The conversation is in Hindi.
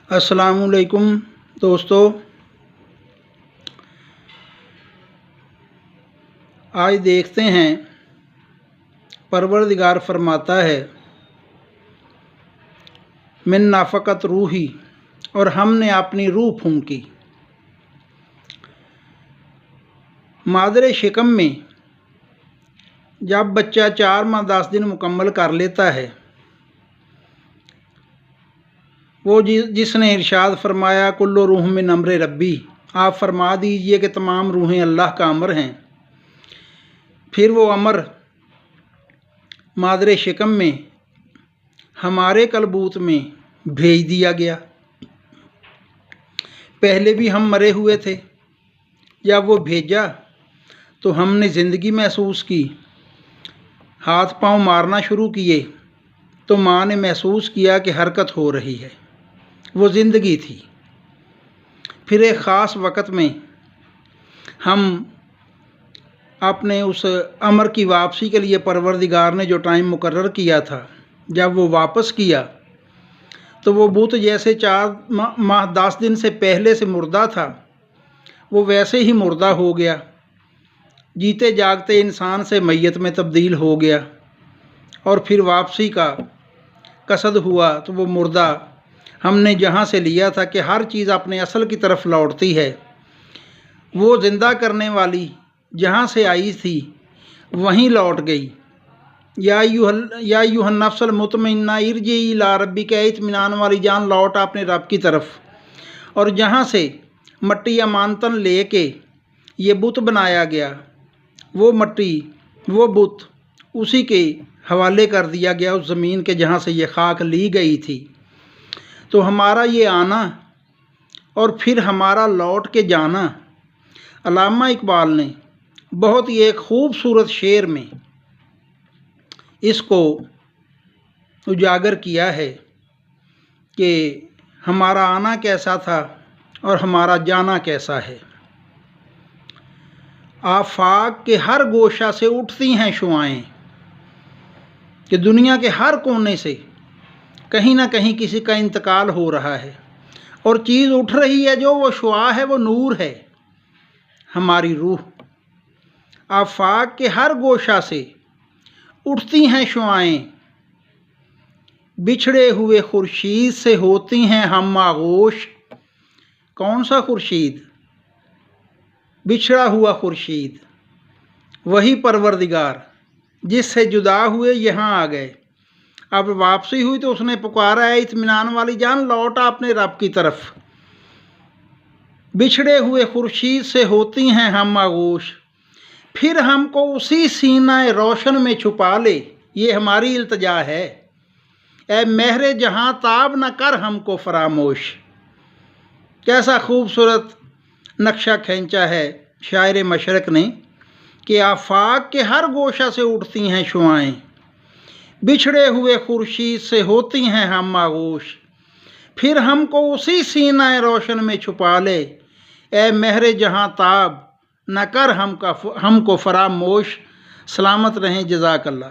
अस्सलामुअलैकुम दोस्तों, आज देखते हैं परवरदिगार फरमाता है मिन नाफ़क़त रूही, और हमने अपनी रूह फूंकी। मादरे शिकम में जब बच्चा 4 माह 10 दिन मुकम्मल कर लेता है, वो जिसने इरशाद फरमाया कुल्लु रूह मिन अम्रे रब्बी, आप फरमा दीजिए कि तमाम रूहें अल्लाह का अमर हैं। फिर वो अमर मादरे शिकम में हमारे कलबूत में भेज दिया गया। पहले भी हम मरे हुए थे, जब वो भेजा तो हमने ज़िंदगी महसूस की। हाथ पांव मारना शुरू किए तो माँ ने महसूस किया कि हरकत हो रही है, वो ज़िंदगी थी। फिर एक ख़ास वक़्त में हम अपने उस अमर की वापसी के लिए परवरदिगार ने जो टाइम मुकर्रर किया था, जब वो वापस किया तो वो बुत जैसे 4 माह 10 दिन से पहले से मुर्दा था, वो वैसे ही मुर्दा हो गया। जीते जागते इंसान से मैयत में तब्दील हो गया। और फिर वापसी का कसद हुआ तो वो मुर्दा हमने जहाँ से लिया था कि हर चीज़ अपने असल की तरफ लौटती है, वो ज़िंदा करने वाली जहाँ से आई थी वहीं लौट गई। या अय्युहन नफ्सल मुतमइन्ना इरजिई इला रब्बिका, इत्मीनान वाली जान लौट अपने रब की तरफ। और जहाँ से मट्टी अमानतन लेके ये बुत बनाया गया, वो मट्टी वो बुत उसी के हवाले कर दिया गया, उस ज़मीन के जहाँ से ये खाक ली गई थी। तो हमारा ये आना और फिर हमारा लौट के जाना, अल्लामा इकबाल ने बहुत ही एक ख़ूबसूरत शेर में इसको उजागर किया है कि हमारा आना कैसा था और हमारा जाना कैसा है। आफाक के हर गोशा से उठती हैं शुआएं, कि दुनिया के हर कोने से कहीं ना कहीं किसी का इंतकाल हो रहा है, और चीज़ उठ रही है जो वो शुआ है, वो नूर है, हमारी रूह। आफाक के हर गोशा से उठती हैं शुआएं, बिछड़े हुए खुर्शीद से होती हैं हम आगोश। कौन सा खुर्शीद? बिछड़ा हुआ खुर्शीद, वही परवरदिगार जिससे जुदा हुए यहाँ आ गए। अब वापसी हुई तो उसने पुकारा है इत्मीनान वाली जान लौटा अपने रब की तरफ। बिछड़े हुए खुर्शीद से होती हैं हम आगोश, फिर हमको उसी सीना रोशन में छुपा ले, ये हमारी इल्तजा है। ए महरे जहाँ ताब न कर हमको फरामोश। कैसा खूबसूरत नक्शा खींचा है शायर मशरक़ ने कि आफाक के हर गोशा से उठती हैं शुआएं, बिछड़े हुए खुर्शीद से होती हैं हम आगोश, फिर हमको उसी सीना रोशन में छुपा ले। ए महरे जहाँ ताब न कर हमको फरामोश। सलामत रहें, जज़ाकल्लाह।